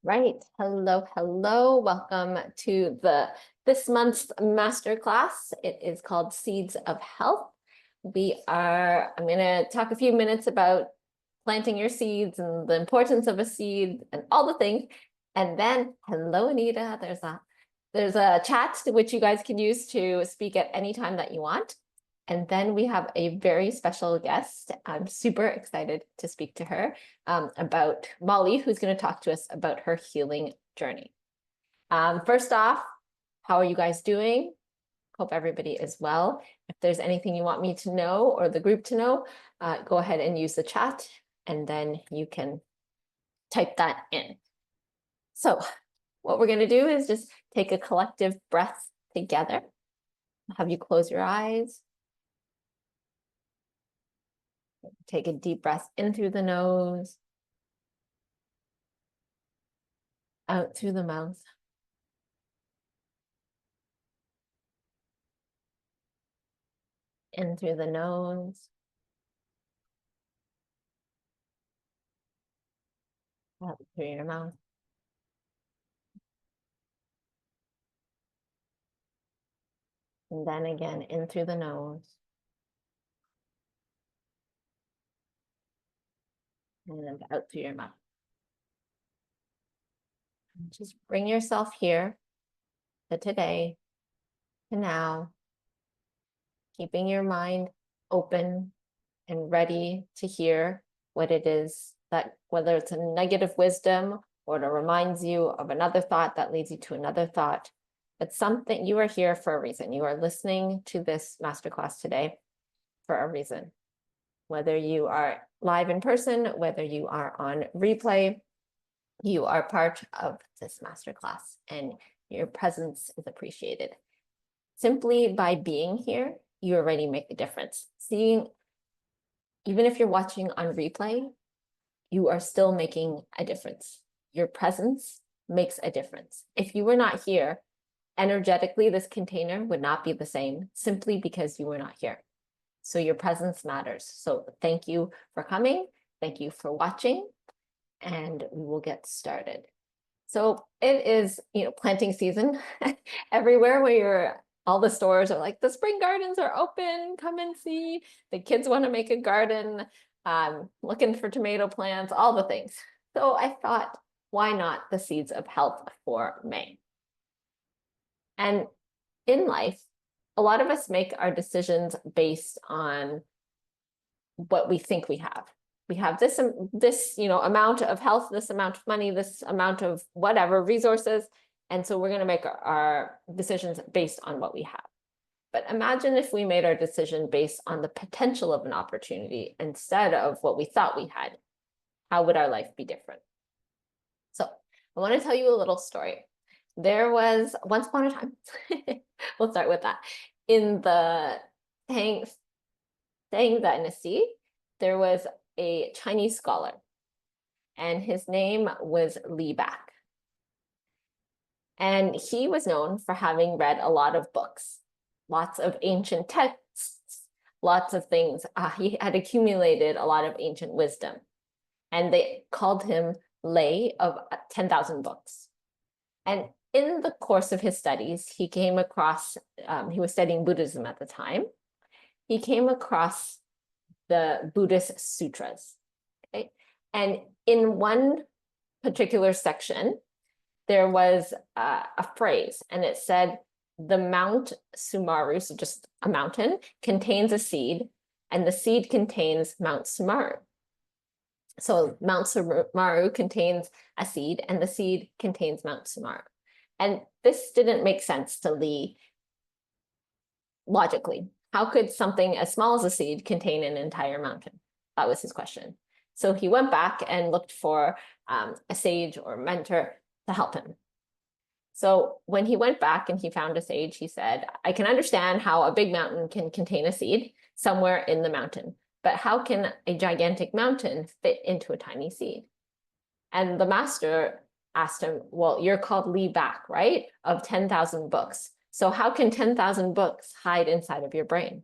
Right. Hello, hello. Welcome to this month's masterclass. It is called Seeds of Health. I'm going to talk a few minutes about planting your seeds and the importance of a seed and all the things. And then, hello, Anita. There's a chat which you guys can use to speak at any time that you want. And then we have a very special guest. I'm super excited to speak to her about Molly, who's going to talk to us about her healing journey. First off, how are you guys doing? Hope everybody is well. If there's anything you want me to know or the group to know, go ahead and use the chat, and then you can type that in. So what we're going to do is just take a collective breath together. I'll have you close your eyes. Take a deep breath in through the nose, out through the mouth. In through the nose, out through your mouth. And then again, in through the nose. And out through your mouth. And just bring yourself here to today, to now, keeping your mind open and ready to hear what it is that, whether it's a negative wisdom or it reminds you of another thought that leads you to another thought, but something. You are here for a reason. You are listening to this masterclass today for a reason. Whether you are live in person, whether you are on replay, you are part of this masterclass and your presence is appreciated. Simply by being here, you already make a difference. Even if you're watching on replay, you are still making a difference. Your presence makes a difference. If you were not here, energetically, this container would not be the same simply because you were not here. So your presence matters. So thank you for coming. Thank you for watching, and we will get started. So it is, planting season everywhere where all the stores are like, the spring gardens are open, come and see. The kids want to make a garden, looking for tomato plants, all the things. So I thought, why not the Seeds of Health for May? And in life, a lot of us make our decisions based on what we think we have. We have this amount of health, this amount of money, this amount of whatever resources. And so we're going to make our decisions based on what we have. But imagine if we made our decision based on the potential of an opportunity instead of what we thought we had. How would our life be different? So I want to tell you a little story. There was once upon a time, we'll start with that. In the Tang Dynasty, there was a Chinese scholar, and his name was Li Bak. And he was known for having read a lot of books, lots of ancient texts, lots of things. He had accumulated a lot of ancient wisdom, and they called him Lei of 10,000 books. And in the course of his studies, he came across, he was studying Buddhism at the time. He came across the Buddhist sutras. Okay? And in one particular section, there was a phrase, and it said, the Mount Sumaru, so just a mountain, contains a seed, and the seed contains Mount Sumaru. So Mount Sumaru contains a seed, and the seed contains Mount Sumaru. And this didn't make sense to Li logically. How could something as small as a seed contain an entire mountain? That was his question. So he went back and looked for a sage or mentor to help him. So when he went back and he found a sage, he said, I can understand how a big mountain can contain a seed somewhere in the mountain, but how can a gigantic mountain fit into a tiny seed? And the master asked him, well, you're called Li Bak, right? Of 10,000 books. So how can 10,000 books hide inside of your brain?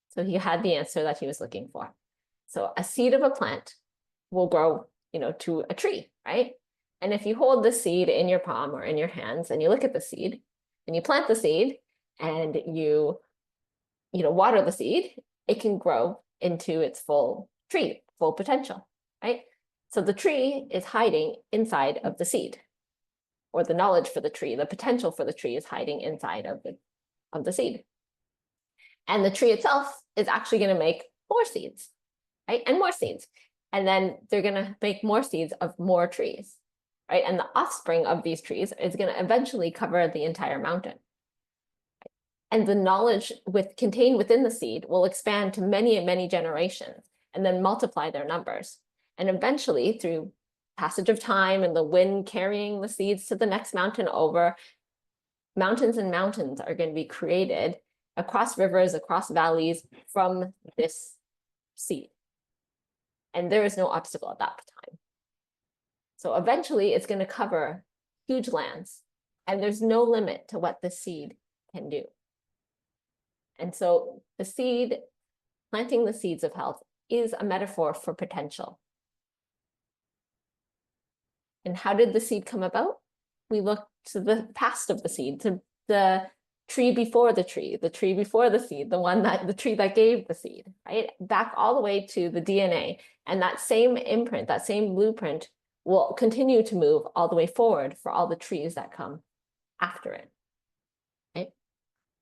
So he had the answer that he was looking for. So a seed of a plant will grow, to a tree, right? And if you hold the seed in your palm or in your hands and you look at the seed and you plant the seed and you water the seed, it can grow into its full tree, full potential, right? So the tree is hiding inside of the seed, or the knowledge for the tree, the potential for the tree is hiding inside of the seed. And the tree itself is actually going to make more seeds, right? And more seeds. And then they're going to make more seeds of more trees, right? And the offspring of these trees is going to eventually cover the entire mountain. And the knowledge contained within the seed will expand to many, many generations and then multiply their numbers. And eventually, through passage of time and the wind carrying the seeds to the next mountain over, mountains and mountains are going to be created across rivers, across valleys from this seed. And there is no obstacle at that time. So eventually it's going to cover huge lands, and there's no limit to what the seed can do. And so the seed, planting the seeds of health, is a metaphor for potential. And how did the seed come about? We look to the past of the seed, to the tree before the tree before the seed, the tree that gave the seed, right? Back all the way to the DNA. And that same imprint, that same blueprint will continue to move all the way forward for all the trees that come after it, right?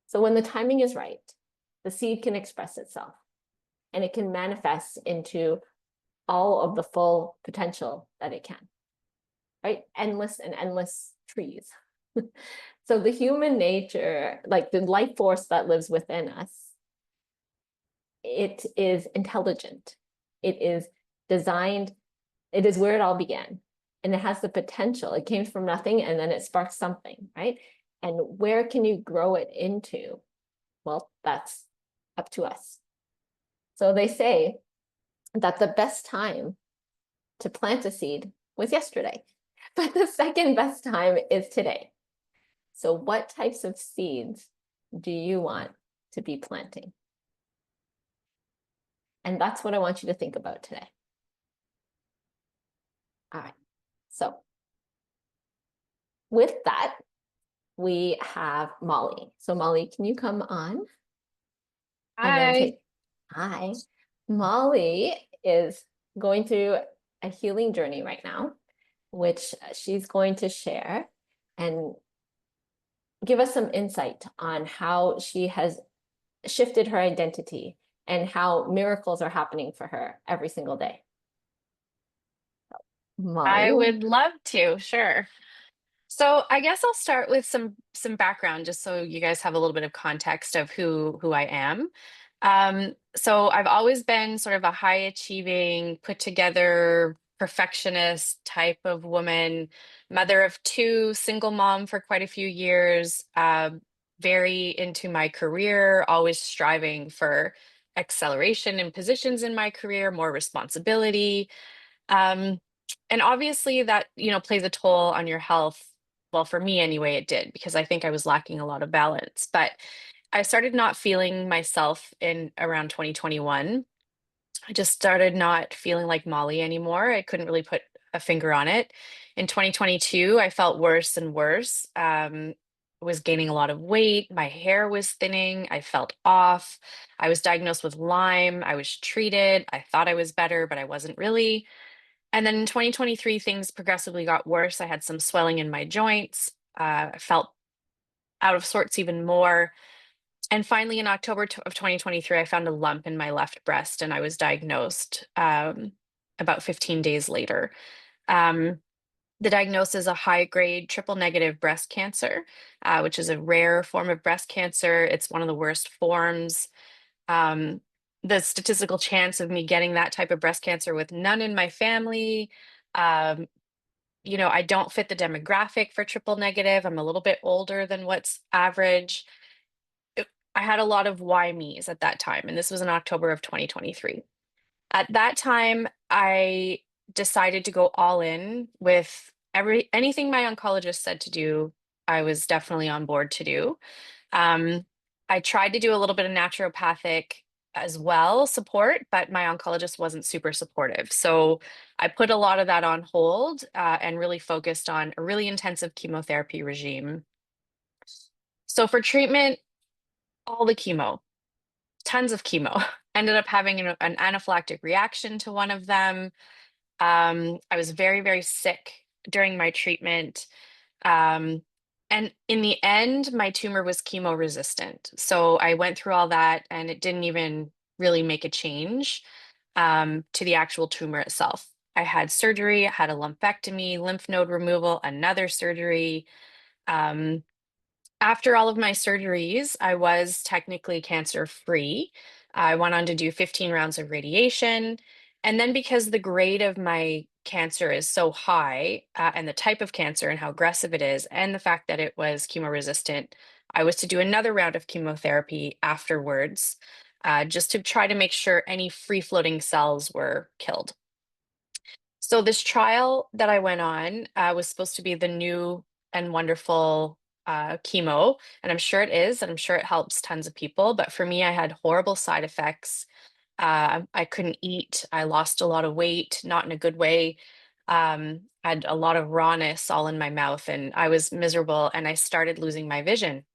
So when the timing is right, the seed can express itself and it can manifest into all of the full potential that it can, right? Endless and endless trees. So the human nature, like the life force that lives within us, it is intelligent. It is designed. It is where it all began. And it has the potential. It came from nothing and then it sparks something, right? And where can you grow it into? Well, that's up to us. So they say that the best time to plant a seed was yesterday, but the second best time is today. So what types of seeds do you want to be planting? And that's what I want you to think about today. All right, so with that, we have Molly. So Molly, can you come on? Hi. Hi. Molly is going through a healing journey right now, which she's going to share and give us some insight on how she has shifted her identity and how miracles are happening for her every single day. I Molly. would love to, sure. So I guess I'll start with some background just so you guys have a little bit of context of who I am. So I've always been sort of a high achieving, put together perfectionist type of woman, mother of two, single mom for quite a few years, very into my career, always striving for acceleration and positions in my career, more responsibility. Um, and obviously that, plays a toll on your health. Well, for me anyway, it did because I think I was lacking a lot of balance. But I started not feeling myself in around 2021. I just started not feeling like Molly anymore. I couldn't really put a finger on it. In 2022, I felt worse and worse. Was gaining a lot of weight. My hair was thinning. I felt off. I was diagnosed with Lyme. I was treated. I thought I was better, but I wasn't really. And then in 2023, things progressively got worse. I had some swelling in my joints. I felt out of sorts even more. And finally, in October of 2023, I found a lump in my left breast and I was diagnosed about 15 days later. Um, the diagnosis is a high grade triple negative breast cancer, which is a rare form of breast cancer. It's one of the worst forms. Um, the statistical chance of me getting that type of breast cancer with none in my family. Um, I don't fit the demographic for triple negative. I'm a little bit older than what's average. I had a lot of why me's at that time, and this was in October of 2023. At that time, I decided to go all in with anything my oncologist said to do. I was definitely on board to do. Um, I tried to do a little bit of naturopathic as well, support, but my oncologist wasn't super supportive. So I put a lot of that on hold and really focused on a really intensive chemotherapy regime. So for treatment, all the chemo, tons of chemo. Ended up having an anaphylactic reaction to one of them. I was very, very sick during my treatment. Um, and in the end, my tumor was chemo resistant. So I went through all that and it didn't even really make a change to the actual tumor itself. I had surgery, I had a lumpectomy, lymph node removal, another surgery. Um, After all of my surgeries, I was technically cancer free. I went on to do 15 rounds of radiation. And then, because the grade of my cancer is so high, and the type of cancer and how aggressive it is, and the fact that it was chemo resistant, I was to do another round of chemotherapy afterwards, just to try to make sure any free floating cells were killed. So this trial that I went on was supposed to be the new and wonderful chemo, and I'm sure it is, and I'm sure it helps tons of people. But for me, I had horrible side effects. I couldn't eat. I lost a lot of weight, not in a good way. I had a lot of rawness all in my mouth, and I was miserable. And I started losing my vision.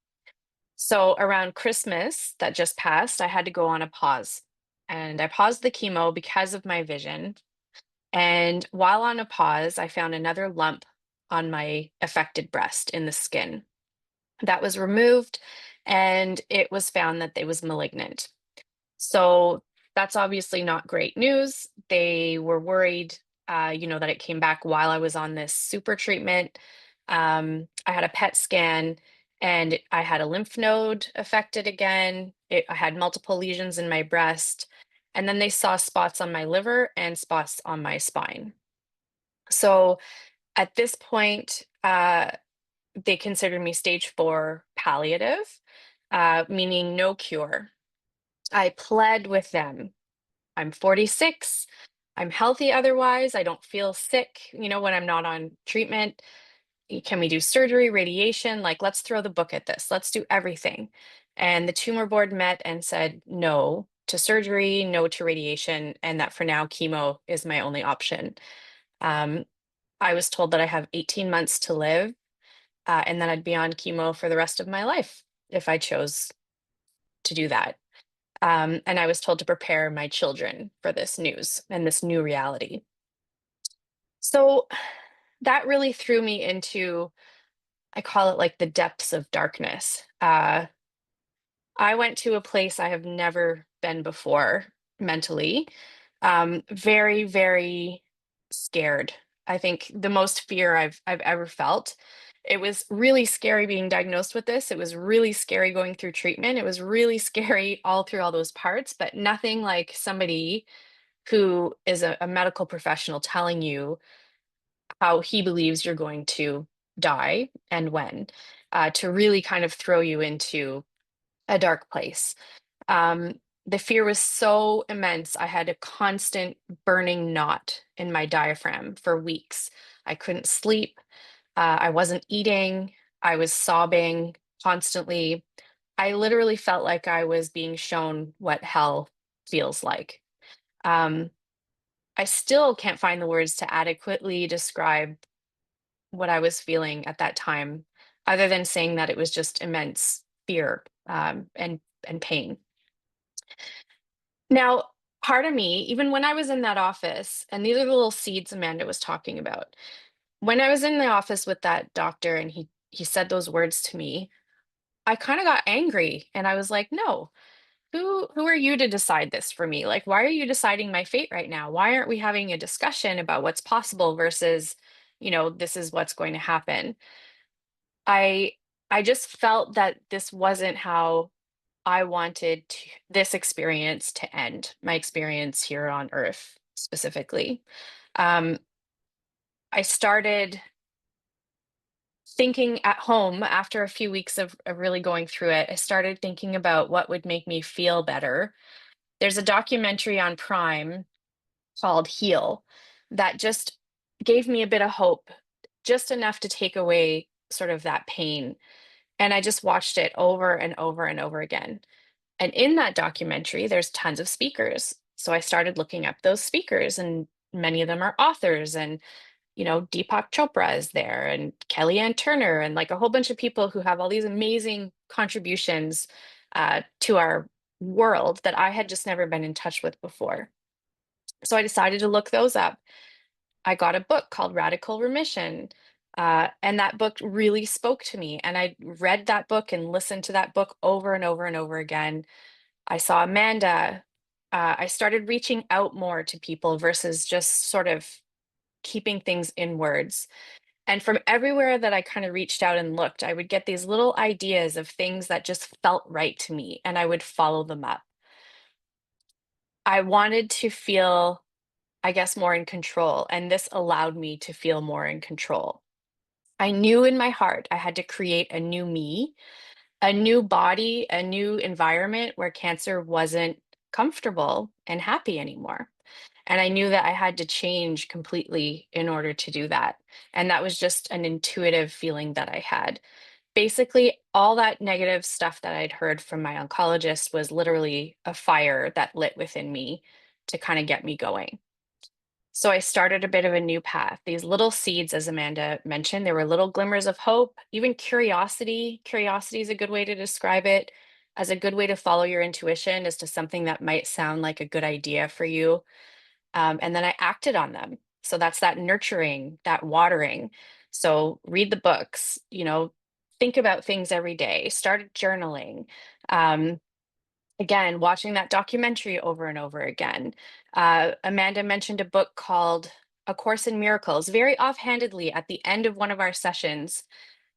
So around Christmas that just passed, I had to go on a pause, and I paused the chemo because of my vision. And while on a pause, I found another lump on my affected breast in the skin. That was removed, and it was found that it was malignant. So that's obviously not great news. They were worried, that it came back while I was on this super treatment. I had a PET scan and I had a lymph node affected again. I had multiple lesions in my breast. And then they saw spots on my liver and spots on my spine. So at this point, they considered me stage 4 palliative, meaning no cure. I pled with them. I'm 46. I'm healthy otherwise. I don't feel sick, when I'm not on treatment. Can we do surgery, radiation? Like, let's throw the book at this. Let's do everything. And the tumor board met and said no to surgery, no to radiation, and that for now, chemo is my only option. Um, I was told that I have 18 months to live, and then I'd be on chemo for the rest of my life if I chose to do that. And I was told to prepare my children for this news and this new reality. So that really threw me into, I call it like the depths of darkness. I went to a place I have never been before mentally. Very, very scared. I think the most fear I've ever felt. It was really scary being diagnosed with this. It was really scary going through treatment. It was really scary all through all those parts, but nothing like somebody who is a medical professional telling you how he believes you're going to die and when, to really kind of throw you into a dark place. Um, the fear was so immense. I had a constant burning knot in my diaphragm for weeks. I couldn't sleep. I wasn't eating. I was sobbing constantly. I literally felt like I was being shown what hell feels like. Um, I still can't find the words to adequately describe what I was feeling at that time, other than saying that it was just immense fear and pain. Now, part of me, even when I was in that office, and these are the little seeds Amanda was talking about. When I was in the office with that doctor and he said those words to me, I kind of got angry and I was like, "No. Who are you to decide this for me? Like, why are you deciding my fate right now? Why aren't we having a discussion about what's possible versus, this is what's going to happen?" I I just felt that this wasn't how I wanted this experience to end, my experience here on Earth specifically. Um, I started thinking at home after a few weeks of really going through it. I started thinking about what would make me feel better. There's a documentary on Prime called Heal that just gave me a bit of hope, just enough to take away sort of that pain. And I just watched it over and over and over again. And in that documentary, there's tons of speakers. So I started looking up those speakers, and many of them are authors. And, Deepak Chopra is there, and Kellyanne Turner, and like a whole bunch of people who have all these amazing contributions to our world that I had just never been in touch with before. So I decided to look those up. I got a book called Radical Remission. And that book really spoke to me. And I read that book and listened to that book over and over and over again. I saw Amanda. I started reaching out more to people versus just sort of keeping things in words. And from everywhere that I kind of reached out and looked, I would get these little ideas of things that just felt right to me, and I would follow them up. I wanted to feel, I guess, more in control, and this allowed me to feel more in control. I knew in my heart I had to create a new me, a new body, a new environment where cancer wasn't comfortable and happy anymore. And I knew that I had to change completely in order to do that. And that was just an intuitive feeling that I had. Basically, all that negative stuff that I'd heard from my oncologist was literally a fire that lit within me to kind of get me going. So I started a bit of a new path. These little seeds, as Amanda mentioned, there were little glimmers of hope, even curiosity. Curiosity is a good way to describe it, as a good way to follow your intuition as to something that might sound like a good idea for you. And then I acted on them. So that's that nurturing, that watering. So read the books, think about things every day, started journaling. Um, Again, watching that documentary over and over again. Amanda mentioned a book called A Course in Miracles very offhandedly at the end of one of our sessions.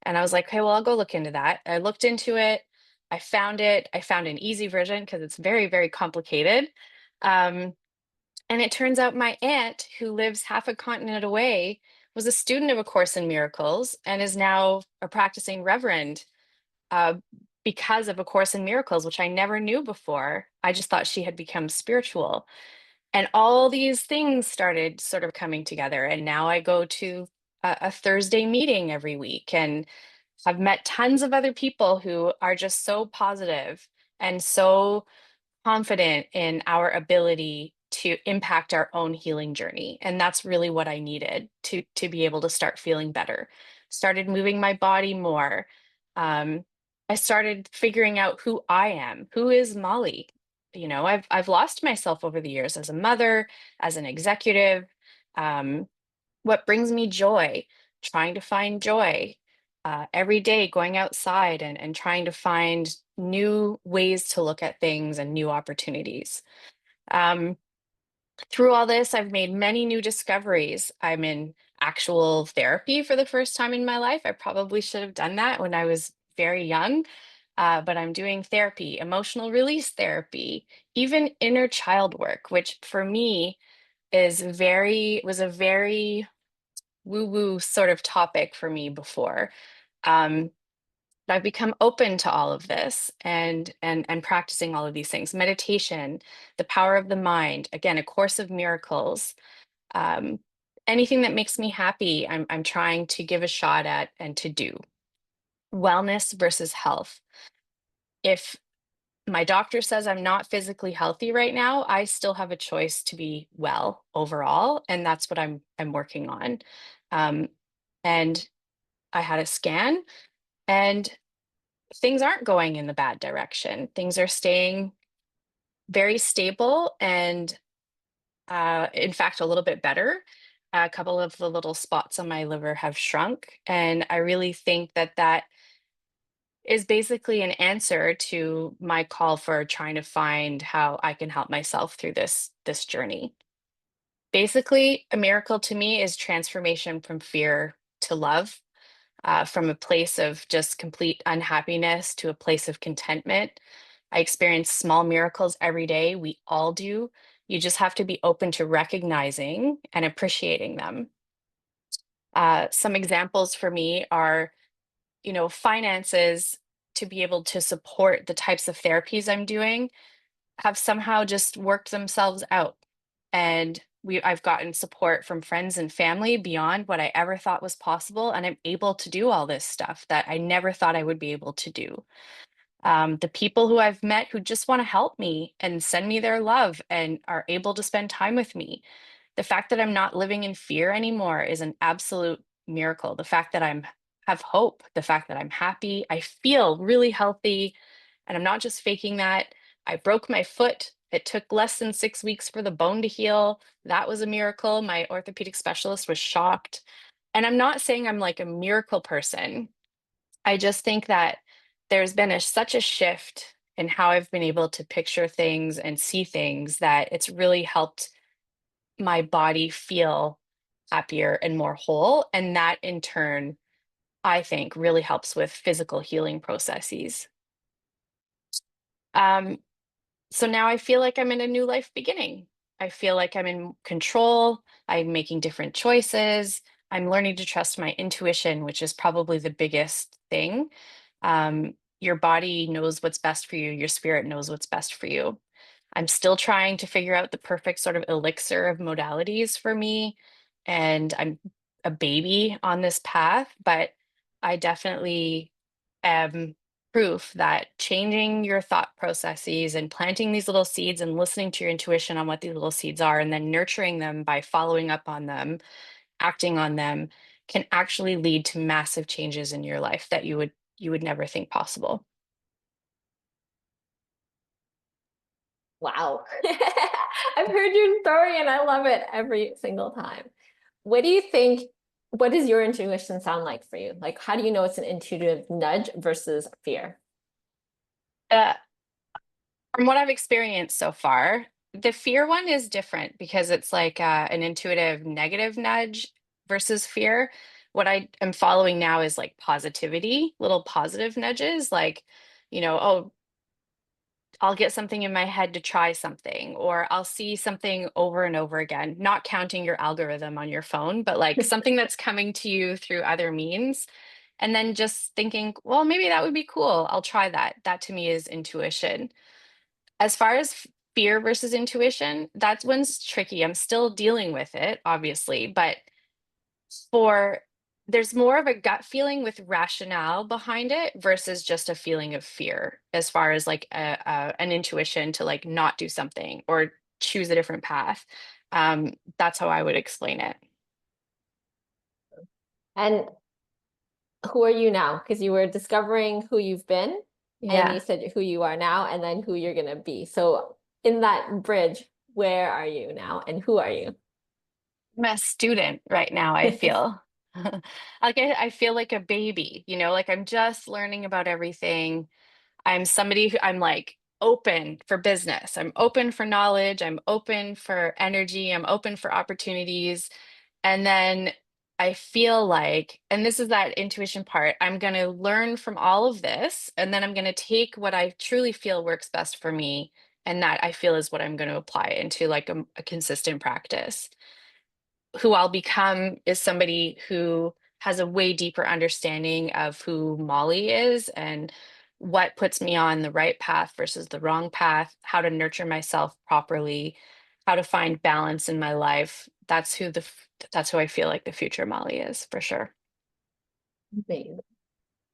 And I was like, okay, well, I'll go look into that. I looked into it. I found it. I found an easy version because it's very, very complicated. Um, and it turns out my aunt, who lives half a continent away, was a student of A Course in Miracles and is now a practicing reverend uh, because of A Course in Miracles, which I never knew before. I just thought she had become spiritual. And all these things started sort of coming together. And now I go to a Thursday meeting every week, and I've met tons of other people who are just so positive and so confident in our ability to impact our own healing journey. And that's really what I needed to be able to start feeling better. Started moving my body more. um, I started figuring out who I am. Who is Molly? I've lost myself over the years as a mother, as an executive. um, what brings me joy? Trying to find joy every day, going outside and trying to find new ways to look at things and new opportunities. Um, Through all this, I've made many new discoveries. I'm in actual therapy for the first time in my life. I probably should have done that when I was very young, but I'm doing therapy, emotional release therapy, even inner child work, which for me was a very woo-woo sort of topic for me before. Um, but I've become open to all of this and practicing all of these things. Meditation, the power of the mind, again, A Course of Miracles. Um, Anything that makes me happy, I'm trying to give a shot at and to do. Wellness versus health. If my doctor says I'm not physically healthy right now, I still have a choice to be well overall, and that's what I'm working on. Um, and I had a scan, and things aren't going in the bad direction. Things are staying very stable and, in fact, a little bit better. A couple of the little spots on my liver have shrunk, and I really think that that is basically an answer to my call for trying to find how I can help myself through this journey. Basically, a miracle to me is transformation from fear to love, from a place of just complete unhappiness to a place of contentment. I experience small miracles every day. We all do. You just have to be open to recognizing and appreciating them. Some examples for me are, finances to be able to support the types of therapies I'm doing have somehow just worked themselves out. And I've gotten support from friends and family beyond what I ever thought was possible. And I'm able to do all this stuff that I never thought I would be able to do. The people who I've met who just want to help me and send me their love and are able to spend time with me. The fact that I'm not living in fear anymore is an absolute miracle. The fact that I'm have hope, the fact that I'm happy, I feel really healthy, and I'm not just faking that. I broke my foot. It took less than 6 weeks for the bone to heal. That was a miracle. My orthopedic specialist was shocked. And I'm not saying I'm like a miracle person. I just think that there's been such a shift in how I've been able to picture things and see things that it's really helped my body feel happier and more whole. And that in turn, I think really helps with physical healing processes. Um, so now I feel like I'm in a new life beginning. I feel like I'm in control. I'm making different choices. I'm learning to trust my intuition, which is probably the biggest thing. Your body knows what's best for you, your spirit knows what's best for you. I'm still trying to figure out the perfect sort of elixir of modalities for me. And I'm a baby on this path, but I definitely am proof that changing your thought processes and planting these little seeds and listening to your intuition on what these little seeds are and then nurturing them by following up on them, acting on them can actually lead to massive changes in your life that you would never think possible. Wow. I've heard your story and I love it every single time. What do you think? What does your intuition sound like for you? Like, how do you know it's an intuitive nudge versus fear? Uh, from what I've experienced so far, the fear one is different because it's like an intuitive negative nudge versus fear. What I am following now is like positivity, little positive nudges, like, oh, I'll get something in my head to try something, or I'll see something over and over again, not counting your algorithm on your phone, but like something that's coming to you through other means. And then just thinking, well, maybe that would be cool. I'll try that. That to me is intuition. As far as fear versus intuition, that one's tricky. I'm still dealing with it, obviously, but for there's more of a gut feeling with rationale behind it versus just a feeling of fear as far as like an intuition to like not do something or choose a different path. That's how I would explain it. And who are you now? Because you were discovering who you've been, and you Yeah. said who you are now, and then who you're gonna be. So in that bridge, where are you now, and who are you? I'm a student right now, I feel. Like I feel like a baby, like I'm just learning about everything. I'm somebody who I'm like open for business. I'm open for knowledge. I'm open for energy. I'm open for opportunities. And then I feel like, and this is that intuition part, I'm going to learn from all of this. And then I'm going to take what I truly feel works best for me. And that I feel is what I'm going to apply into like a consistent practice. Who I'll become is somebody who has a way deeper understanding of who Molly is and what puts me on the right path versus the wrong path, how to nurture myself properly, how to find balance in my life. That's who I feel like the future Molly is for sure. Amazing.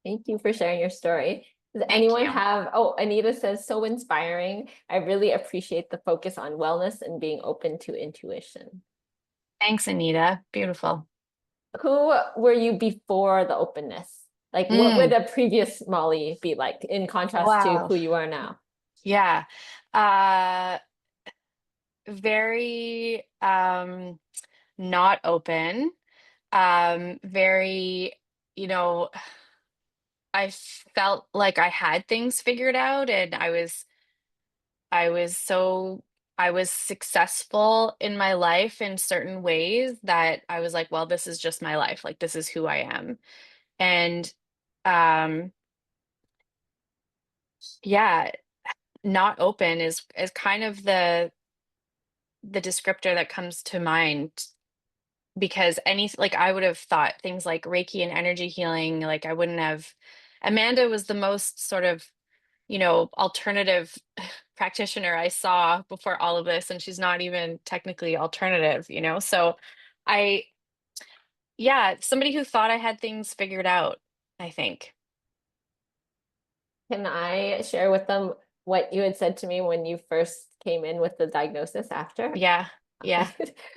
Thank you for sharing your story. Does Thank anyone you. have, oh, Anita says, so inspiring. I really appreciate the focus on wellness and being open to intuition. Thanks, Anita. Beautiful. Who were you before the openness? Like, what would Mm, a previous Molly be like in contrast to wow. who you are now? Yeah. Uh, very not open. Very, you know, I felt like I had things figured out and I was so I was successful in my life in certain ways that I was like, well, this is just my life. Like this is who I am. And um yeah, not open is kind of the descriptor that comes to mind because any like I would have thought things like Reiki and energy healing, like I wouldn't have Amanda was the most sort of alternative practitioner I saw before all of this, and she's not even technically alternative. So I, yeah, somebody who thought I had things figured out, I think. Can I share with them what you had said to me when you first came in with the diagnosis after? Yeah. Yeah.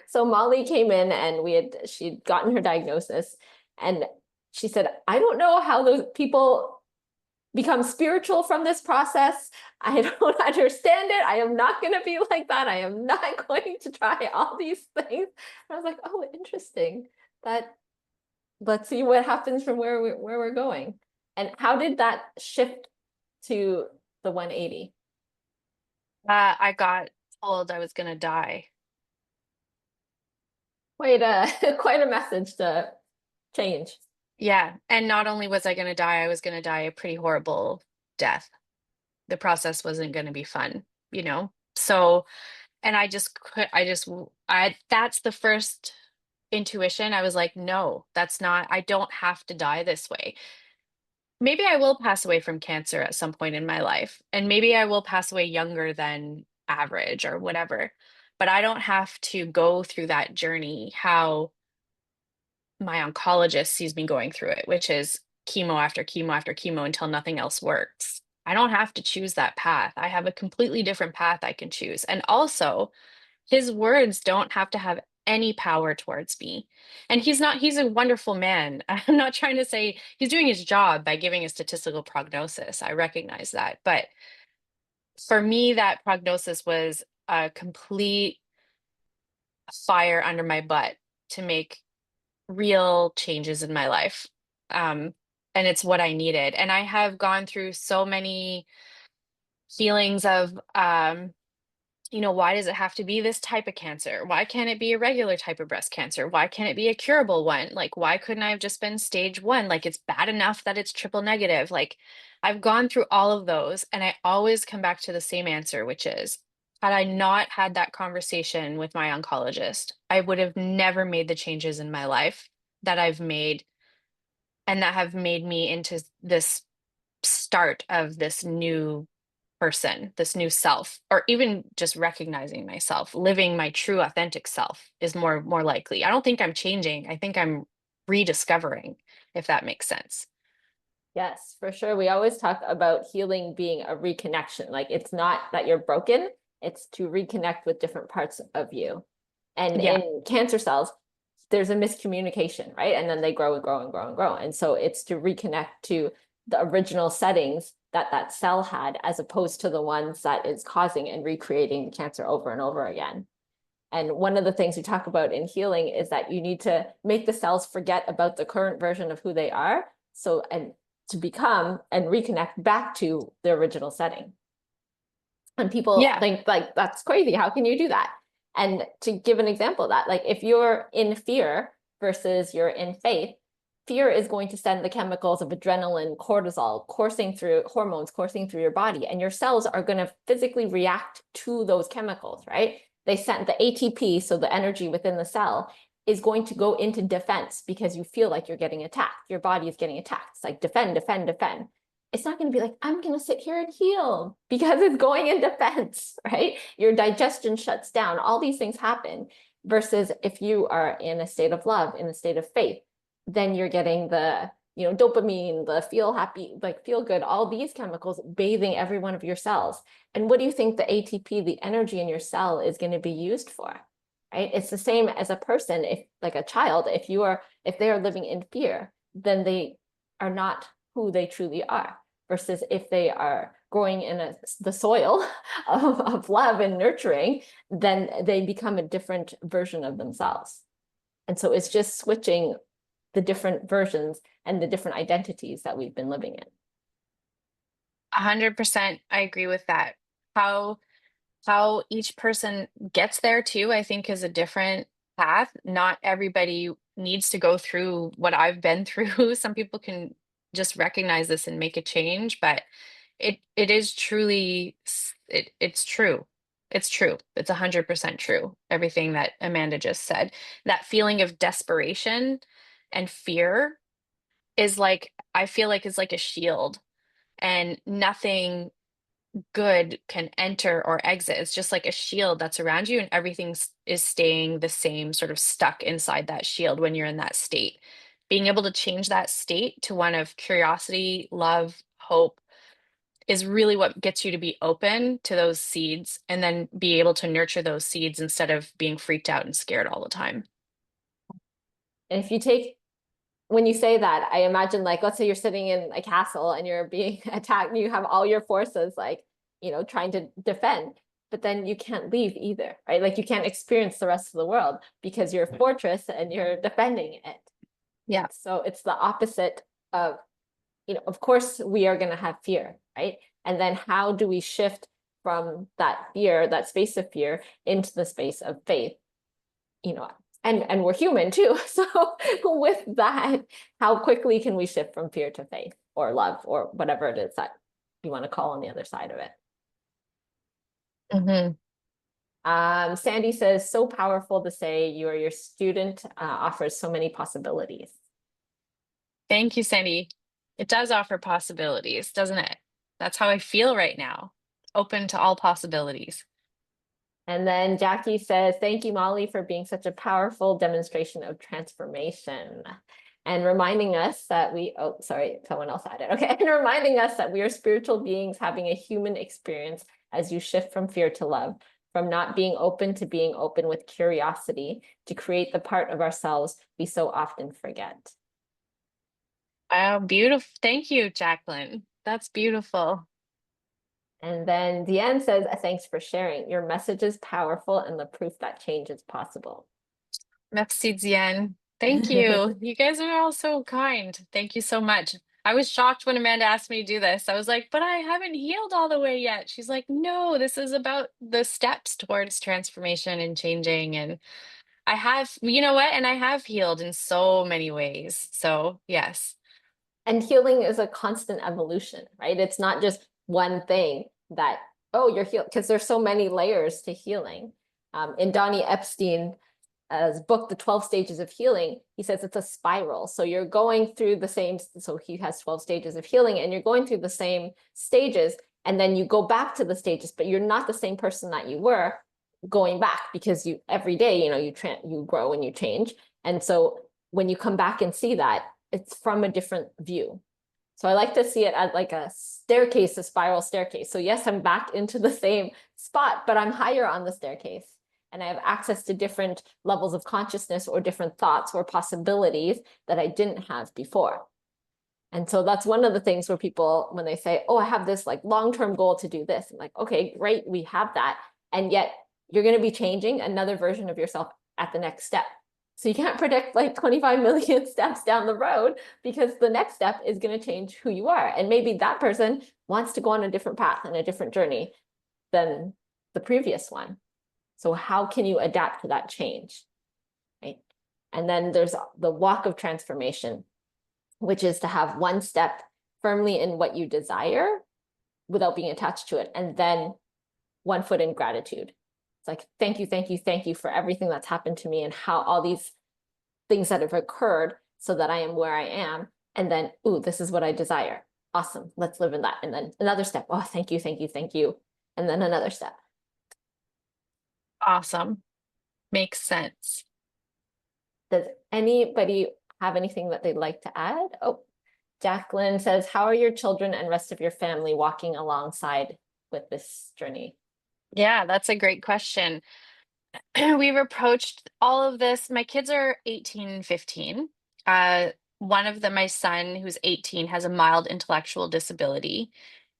So Molly came in and she'd gotten her diagnosis, and she said, I don't know how those people become spiritual from this process. I don't understand it. I am not going to be like that. I am not going to try all these things. And I was like, oh, interesting. That let's see what happens from where we're going. And how did that shift to the 180? I got told I was gonna die. Quite a quite a message to change. Yeah. And not only was I gonna die, I was gonna die a pretty horrible death. The process wasn't gonna be fun, you know? So, and I just could, I just, that's the first intuition. I was like, no, that's not, I don't have to die this way. Maybe I will pass away from cancer at some point in my life, and maybe I will pass away younger than average or whatever. But I don't have to go through that journey how my oncologist sees me going through it, which is chemo after chemo after chemo until nothing else works. I don't have to choose that path. I have a completely different path I can choose. And also, his words don't have to have any power towards me. And he's a wonderful man. I'm not trying to say he's doing his job by giving a statistical prognosis. I recognize that. But for me, that prognosis was a complete fire under my butt to make real changes in my life. Um, and it's what I needed. And I have gone through so many feelings of why does it have to be this type of cancer? Why can't it be a regular type of breast cancer? Why can't it be a curable one? Like, why couldn't I have just been stage one? Like, it's bad enough that it's triple negative. Like, I've gone through all of those, and I always come back to the same answer, which is, had I not had that conversation with my oncologist, I would have never made the changes in my life that I've made and that have made me into this start of this new person, this new self, or even just recognizing myself, living my true authentic self is more likely. I don't think I'm changing. I think I'm rediscovering, if that makes sense. Yes, for sure. We always talk about healing being a reconnection. Like it's not that you're broken, it's to reconnect with different parts of you. And Yeah. in cancer cells, there's a miscommunication, right? And then they grow and grow and grow and grow. And so it's to reconnect to the original settings that that cell had, as opposed to the ones that is causing and recreating cancer over and over again. And one of the things we talk about in healing is that you need to make the cells forget about the current version of who they are. So, and to become and reconnect back to the original setting. And people Yeah. think like, that's crazy. How can you do that? And to give an example of that, like if you're in fear versus you're in faith, fear is going to send the chemicals of adrenaline, cortisol coursing through hormones coursing through your body, and your cells are going to physically react to those chemicals, right? They send the ATP, so the energy within the cell is going to go into defense because you feel like you're getting attacked. Your body is getting attacked. It's like defend, defend, defend. It's not going to be like, I'm going to sit here and heal because it's going in defense, right? Your digestion shuts down. All these things happen. Versus if you are in a state of love, in a state of faith, then you're getting the, dopamine, the feel happy, like feel good, all these chemicals bathing every one of your cells. And what do you think the ATP, the energy in your cell, is going to be used for? Right? It's the same as a person. If like a child, if they are living in fear, then they are not who they truly are, versus if they are growing in the soil of love and nurturing, then they become a different version of themselves. And so it's just switching the different versions and the different identities that we've been living in. 100%. I agree with that. How how each person gets there too, I think is a different path. Not everybody needs to go through what I've been through. Some people can just recognize this and make a change, but it is truly it's true. It's true. It's 100% true. Everything that Amanda just said. That feeling of desperation and fear is like I feel like is like a shield and nothing good can enter or exit. It's just like a shield that's around you, and everything is staying the same, sort of stuck inside that shield when you're in that state. Being able to change that state to one of curiosity, love, hope, is really what gets you to be open to those seeds and then be able to nurture those seeds instead of being freaked out and scared all the time. And if you take, when you say that, I imagine like, let's say you're sitting in a castle and you're being attacked, and you have all your forces like, trying to defend, but then you can't leave either, right? Like you can't experience the rest of the world because you're a fortress and you're defending it. Yeah. So it's the opposite of, of course we are going to have fear, right? And then how do we shift from that fear, that space of fear, into the space of faith? You know, and we're human too. So with that, how quickly can we shift from fear to faith or love or whatever it is that you want to call on the other side of it? Hmm. Sandy says, so powerful to say you are your student, offers so many possibilities. Thank you, Sandy. It does offer possibilities, doesn't it? That's how I feel right now. Open to all possibilities. And then Jackie says, thank you, Molly, for being such a powerful demonstration of transformation. And reminding us that oh, sorry, someone else had it. Okay. And reminding us that we are spiritual beings having a human experience as you shift from fear to love, from not being open to being open with curiosity to create the part of ourselves we so often forget. Wow, beautiful. Thank you, Jacqueline. That's beautiful. And then Deanne says, thanks for sharing. Your message is powerful and the proof that change is possible. Merci, Zian. Thank you. You guys are all so kind. Thank you so much. I was shocked when Amanda asked me to do this. I was like, but I haven't healed all the way yet. She's like, no, this is about the steps towards transformation and changing. And I have, you know what? And I have healed in so many ways. So, yes. And healing is a constant evolution, right? It's not just one thing that, oh, you're healed, because there's so many layers to healing. In Donnie Epstein's book, The 12 Stages of Healing, he says it's a spiral. So you're going through the same, so he has 12 stages of healing, and you're going through the same stages, and then you go back to the stages, but you're not the same person that you were going back, because you every day, you grow and you change. And so when you come back and see that, it's from a different view. So I like to see it as like a staircase, a spiral staircase. So yes, I'm back into the same spot, but I'm higher on the staircase. And I have access to different levels of consciousness or different thoughts or possibilities that I didn't have before. And so that's one of the things where people, when they say, oh, I have this like long-term goal to do this, I'm like, okay, great, we have that. And yet you're going to be changing another version of yourself at the next step. So you can't predict like 25 million steps down the road, because the next step is going to change who you are. And maybe that person wants to go on a different path and a different journey than the previous one. So how can you adapt to that change, right? And then there's the walk of transformation, which is to have one step firmly in what you desire without being attached to it, and then one foot in gratitude. It's like, thank you, thank you, thank you for everything that's happened to me and how all these things that have occurred so that I am where I am. And then, ooh, this is what I desire. Awesome. Let's live in that. And then another step. Oh, thank you, thank you, thank you. And then another step. Awesome. Makes sense. Does anybody have anything that they'd like to add? Oh, Jacqueline says, how are your children and rest of your family walking alongside with this journey? Yeah, that's a great question. We've approached all of this. My kids are 18 and 15. One of them, my son, who's 18, has a mild intellectual disability.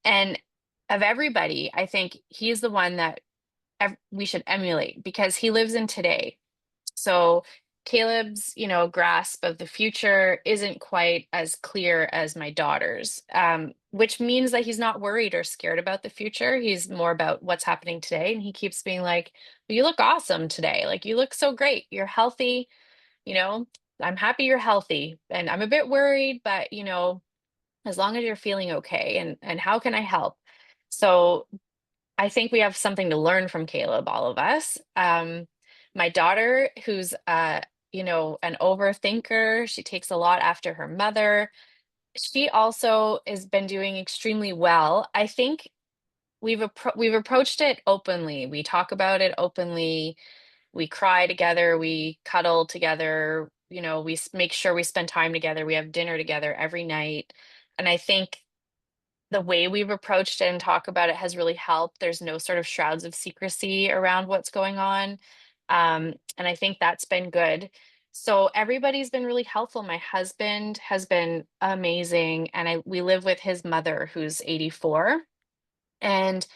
And of everybody, I think he's the one that we should emulate because he lives in today. So Caleb's, grasp of the future isn't quite as clear as my daughter's, which means that he's not worried or scared about the future. He's more about what's happening today. And he keeps being like, "Well, you look awesome today. Like, you look so great. You're healthy. You know, I'm happy you're healthy. And I'm a bit worried, but, as long as you're feeling okay, and how can I help?" So I think we have something to learn from Caleb, all of us. My daughter, who's an overthinker, she takes a lot after her mother. She also has been doing extremely well. I think we've approached it openly. We talk about it openly. We cry together. We cuddle together. We make sure we spend time together. We have dinner together every night, and I think the way we've approached it and talk about it has really helped. There's no sort of shrouds of secrecy around what's going on. And I think that's been good. So everybody's been really helpful. My husband has been amazing, and we live with his mother who's 84. And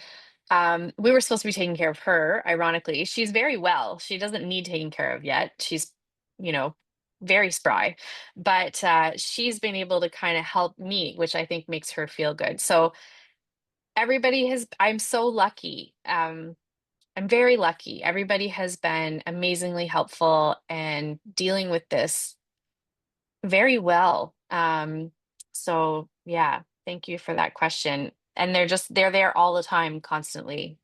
we were supposed to be taking care of her, ironically. She's very well. She doesn't need taking care of yet. She's, you know, very spry, but she's been able to kind of help me, which I think makes her feel good. So I'm so lucky. I'm very lucky. Everybody has been amazingly helpful and dealing with this very well. So yeah, thank you for that question. And they're there all the time, constantly.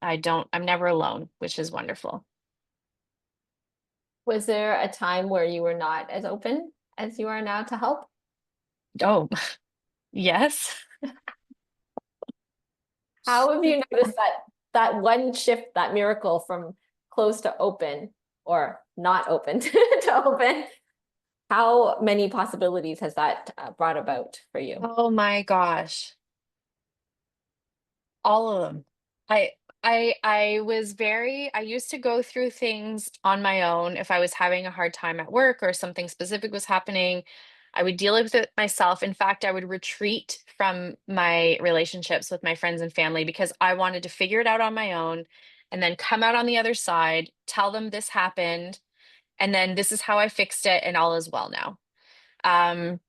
I'm never alone, which is wonderful. Was there a time where you were not as open as you are now to help? Oh, yes. How have you noticed that one shift, that miracle from closed to open or not open to open? How many possibilities has that brought about for you? Oh my gosh. All of them. I I used to go through things on my own if I was having a hard time at work or something specific was happening. I would deal with it myself. In fact, I would retreat from my relationships with my friends and family because I wanted to figure it out on my own and then come out on the other side, tell them this happened, and then this is how I fixed it and all is well now. Um,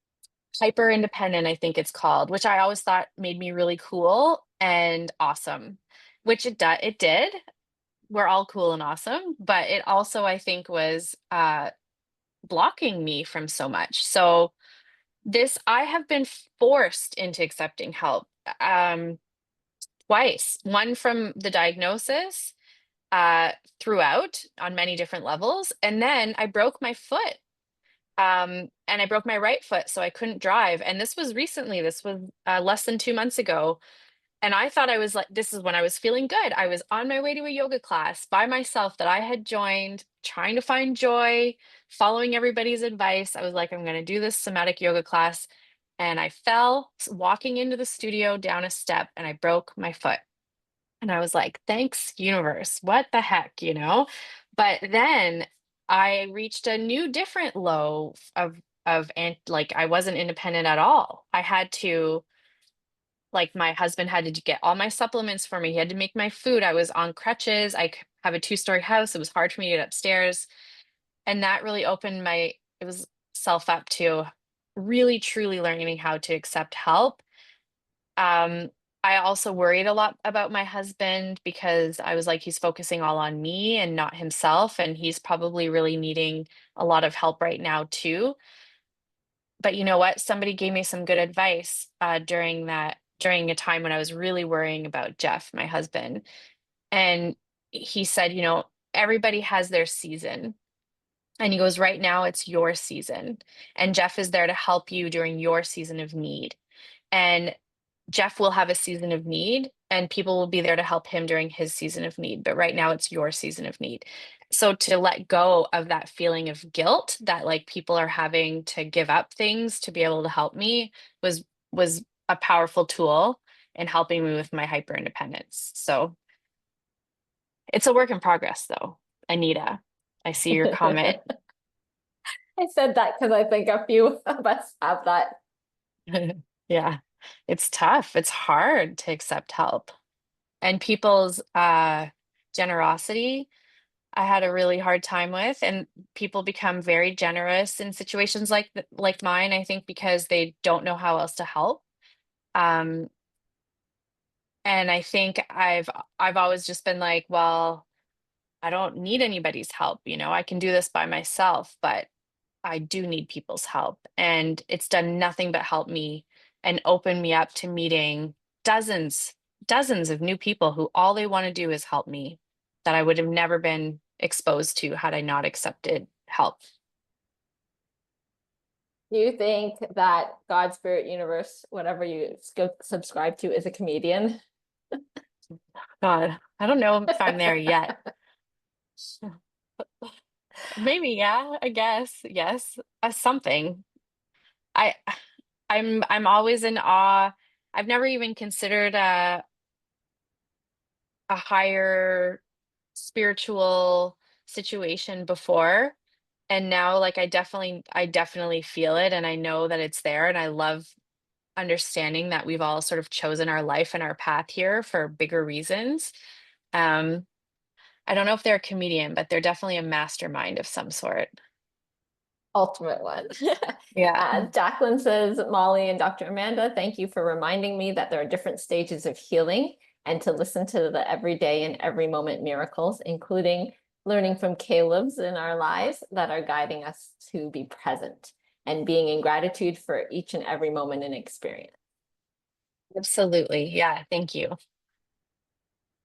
Hyper independent, I think it's called, which I always thought made me really cool and awesome, which it did. We're all cool and awesome, but it also, I think, was blocking me from so much. So this I have been forced into accepting help twice. One from the diagnosis uh throughout on many different levels, and then I broke my foot, and I broke my right foot, so I couldn't drive. And this was recently, this was less than 2 months ago. And I thought I was like, this is when I was feeling good. I was on my way to a yoga class by myself that I had joined, trying to find joy, following everybody's advice. I was like, I'm going to do this somatic yoga class. And I fell walking into the studio down a step and I broke my foot. And I was like, thanks, universe. What the heck, you know? But then I reached a new different low and like I wasn't independent at all. I had to like my husband had to get all my supplements for me. He had to make my food. I was on crutches. Have a two-story house. It was hard for me to get upstairs. And that really opened my it was self up to really truly learning how to accept help. um, I also worried a lot about my husband because I was like, he's focusing all on me and not himself, and he's probably really needing a lot of help right now too. But you know what? Somebody gave me some good advice during a time when I was really worrying about Jeff, my husband. And he said, everybody has their season. And he goes, right now it's your season. And Jeff is there to help you during your season of need. And Jeff will have a season of need and people will be there to help him during his season of need. But right now it's your season of need. So to let go of that feeling of guilt that like people are having to give up things to be able to help me was a powerful tool in helping me with my hyper independence. So it's a work in progress though. Anita, I see your comment. I said that because I think a few of us have that. Yeah, it's tough. It's hard to accept help. And people's generosity, I had a really hard time with. And people become very generous in situations like mine, I think, because they don't know how else to help. Um, and I think I've always just been like, well, I don't need anybody's help, I can do this by myself, but I do need people's help. And it's done nothing but help me and open me up to meeting dozens, dozens of new people who all they want to do is help me that I would have never been exposed to had I not accepted help. Do you think that God, spirit, universe, whatever you subscribe to, is a comedian? God, I don't know if I'm there yet. Maybe, yeah, I guess. Yes, something. I I'm always in awe. I've never even considered a higher spiritual situation before. And now like I definitely feel it and I know that it's there and I love understanding that we've all sort of chosen our life and our path here for bigger reasons. Um, I don't know if they're a comedian, but they're definitely a mastermind of some sort. Ultimate one. Yeah. Jacqueline says, Molly and Dr. Amanda, thank you for reminding me that there are different stages of healing and to listen to the everyday and every moment miracles, including learning from Caleb's in our lives that are guiding us to be present and being in gratitude for each and every moment and experience. Absolutely. Yeah. Thank you.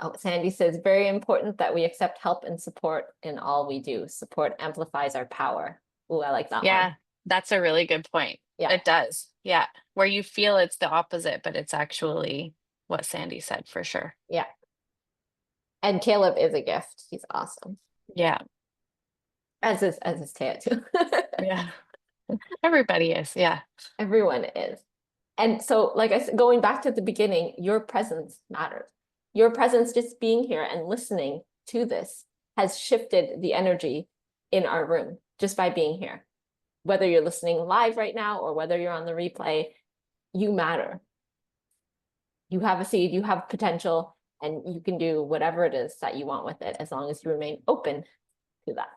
Oh, Sandy says, very important that we accept help and support in all we do. Support amplifies our power. Oh, I like that one. Yeah. That's a really good point. Yeah, It does. Yeah. Where you feel it's the opposite, but it's actually what Sandy said for sure. yeah. And Caleb is a gift. He's awesome. Yeah. As is Taya too. Yeah. Everybody is. Yeah. Everyone is. And so, like I said, going back to the beginning, your presence matters. Your presence, just being here and listening to this, has shifted the energy in our room just by being here. Whether you're listening live right now or whether you're on the replay, you matter. You have a seed, you have potential, and you can do whatever it is that you want with it as long as you remain open to that.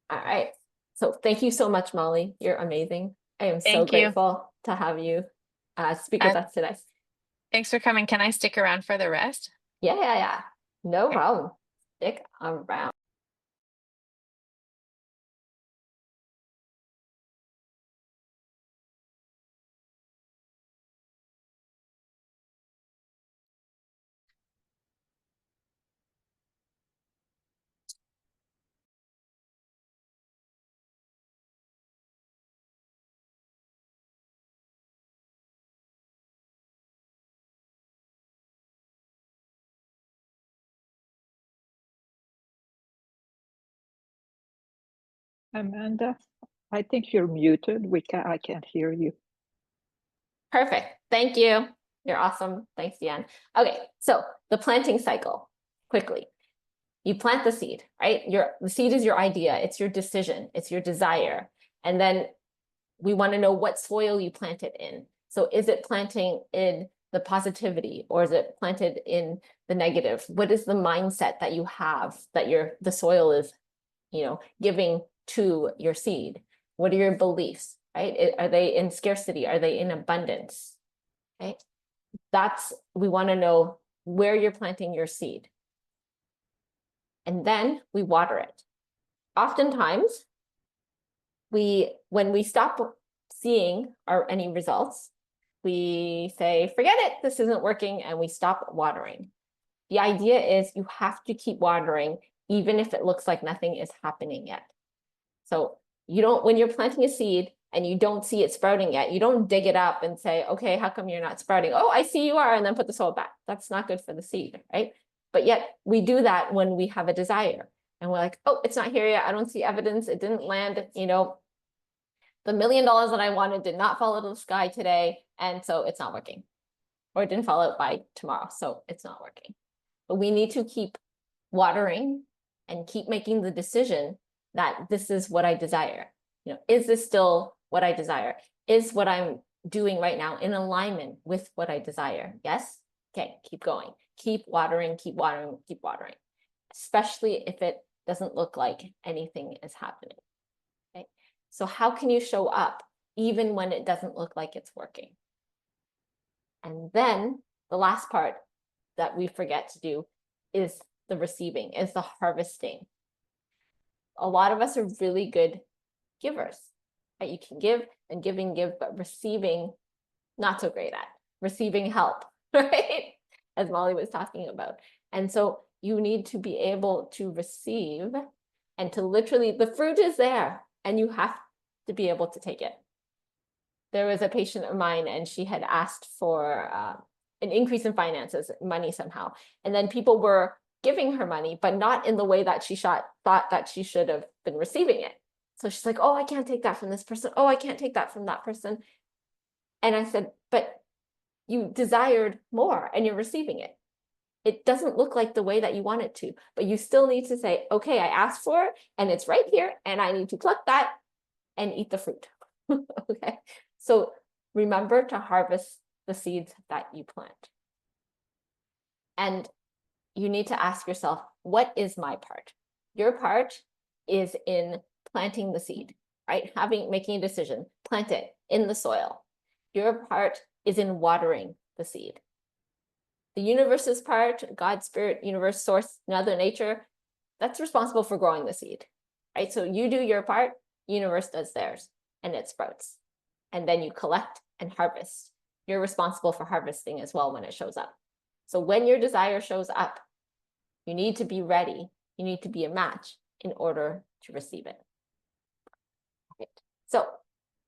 All right. So thank you so much, Molly. You're amazing. I am so Thank you. grateful to have you speak with Uh, us today. Thanks for coming. Can I stick around for the rest? Yeah, yeah, yeah. No Okay. problem. Stick around. Amanda, I think you're muted. I can't hear you. Perfect. Thank you. You're awesome. Thanks, Deanne. Okay, so the planting cycle, quickly. You plant the seed, right? The seed is your idea. It's your decision. It's your desire. And then we want to know what soil you plant it in. So is it planting in the positivity or is it planted in the negative? What is the mindset that you have that the soil is, giving to your seed? What are your beliefs, right? Are they in scarcity? Are they in abundance? Right? We want to know where you're planting your seed. And then we water it. Oftentimes, when we stop seeing any results, we say, forget it, this isn't working, and we stop watering. The idea is you have to keep watering, even if it looks like nothing is happening yet. So when you're planting a seed and you don't see it sprouting yet, you don't dig it up and say, okay, how come you're not sprouting? Oh, I see you are, and then put the soil back. That's not good for the seed, right? But yet we do that when we have a desire and we're like, oh, it's not here yet. I don't see evidence. It didn't land, the $1 million that I wanted did not fall out of the sky today. And so it's not working, or it didn't fall out by tomorrow. So it's not working. But we need to keep watering and keep making the decision that this is what I desire. Is this still what I desire? Is what I'm doing right now in alignment with what I desire? Yes? Okay, keep going. Keep watering, keep watering, keep watering, especially if it doesn't look like anything is happening. Okay? So how can you show up even when it doesn't look like it's working? And then the last part that we forget to do is the receiving, is the harvesting. A lot of us are really good givers, right? You can give and give and give, but receiving, not so great at. Receiving help, right? As Molly was talking about. And so you need to be able to receive and to literally, the fruit is there and you have to be able to take it. There was a patient of mine and she had asked for an increase in finances, money somehow. And then people were giving her money, but not in the way that she thought that she should have been receiving it. So she's like, oh, I can't take that from this person. Oh, I can't take that from that person. And I said, but you desired more and you're receiving it. It doesn't look like the way that you want it to, but you still need to say, okay, I asked for it and it's right here and I need to pluck that and eat the fruit. Okay, so remember to harvest the seeds that you plant. And you need to ask yourself, what is my part? Your part is in planting the seed, right? Making a decision, plant it in the soil. Your part is in watering the seed. The universe's part, God, spirit, universe, source, Mother Nature, that's responsible for growing the seed, right? So you do your part, universe does theirs, and it sprouts. And then you collect and harvest. You're responsible for harvesting as well when it shows up. So when your desire shows up, you need to be ready. You need to be a match in order to receive it. Right. So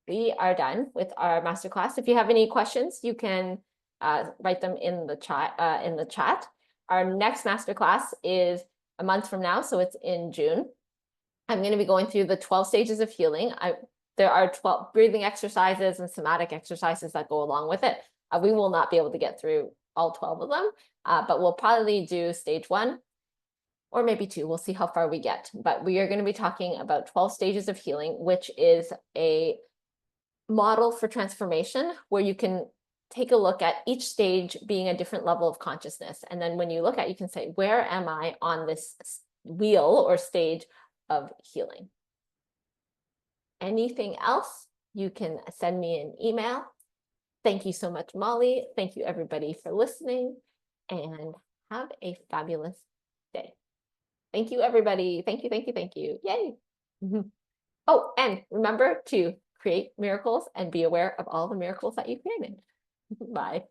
we are done with our masterclass. If you have any questions, you can write them in the chat. Our next masterclass is a month from now, so it's in June. I'm going to be going through the 12 stages of healing. There are 12 breathing exercises and somatic exercises that go along with it. We will not be able to get through all 12 of them, but we'll probably do stage 1 or maybe 2. We'll see how far we get. But we are going to be talking about 12 stages of healing, which is a model for transformation where you can take a look at each stage being a different level of consciousness. And then when you look at it, you can say, where am I on this wheel or stage of healing? Anything else, you can send me an email. Thank you so much, Molly. Thank you, everybody, for listening, and have a fabulous day. Thank you, everybody. Thank you, thank you, thank you. Yay. Oh, and remember to create miracles and be aware of all the miracles that you created. Bye.